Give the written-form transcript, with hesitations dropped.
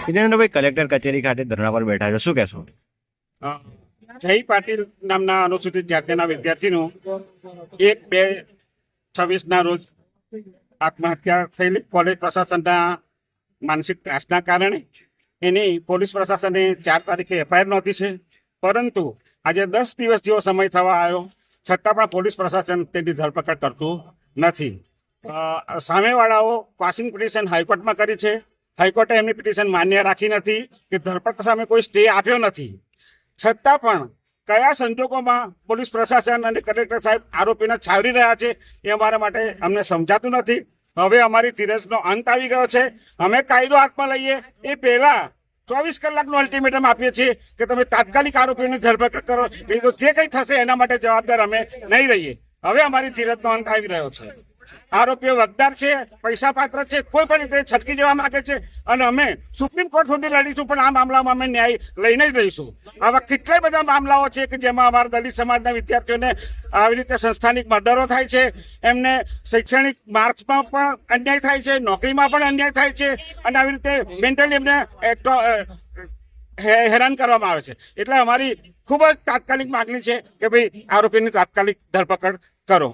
હિતેન્દ્રભાઈ, collector કચેરી ખાતે ધરણા પર બેઠા છો, શું કહેશો? જય પાટીલ નામના અનુસૂચિત જાતિના વિદ્યાર્થીનું 1/2/26 રોજ આત્મહત્યા થયેલી કોલેજ પ્રશાસનના માનસિક ત્રાસના કારણે એની પોલીસ પ્રશાસને 4 તારીખે એફઆઈઆર નોંધી છે. પરંતુ આજે 10 દિવસ જેવો સમય થવા આવ્યો છતાં પણ પોલીસ પ્રશાસન તેની ધરપકડ કરતું નથી. સામેવાળાઓ પાસિંગ પિટિશન હાઈકોર્ટમાં કરી છે. હાઈકોર્ટે એમની પિટિશન માન્ય રાખી નથી કે ધરપકડ સામે કોઈ સ્ટે આપ્યો નથી. છતાં પણ કયા સંજોગોમાં પોલીસ પ્રશાસન અને કલેક્ટર સાહેબ આરોપીને છાવરી રહ્યા છે એ અમારા માટે અમને સમજાતું નથી. હવે અમારી ધીરજનો અંત આવી ગયો છે. અમે કાયદો હાથમાં લઈએ એ પહેલા 24 કલાકનું અલ્ટિમેટમ આપીએ છીએ કે તમે તાત્કાલિક આરોપીઓની ધરપકડ કરો. એ તો જે કંઈ થશે એના માટે જવાબદાર અમે નહીં રહીએ. હવે અમારી ધીરજનો અંત આવી રહ્યો છે. આરોપીઓ વગદાર છે, પૈસા પાત્ર છે, કોઈ પણ રીતે છટકી જવા માંગે છે અને અમે સુપ્રીમ કોર્ટ સુધી લડીશું, પણ આ મામલામાં અમે ન્યાય લઈને જ રહીશું. આવા કેટલાય બધા મામલાઓ છે કે જેમાં અમારા દલિત સમાજના વિદ્યાર્થીઓને આવી રીતે સંસ્થાનિક મર્ડરો થાય છે, એમને શૈક્ષણિક માર્ક્સમાં પણ અન્યાય થાય છે, નોકરીમાં પણ અન્યાય થાય છે અને આવી રીતે મેન્ટલી એમને હેરાન કરવામાં આવે છે. એટલે અમારી ખૂબ જ તાત્કાલિક માગણી છે કે ભાઈ આરોપીની તાત્કાલિક ધરપકડ કરો.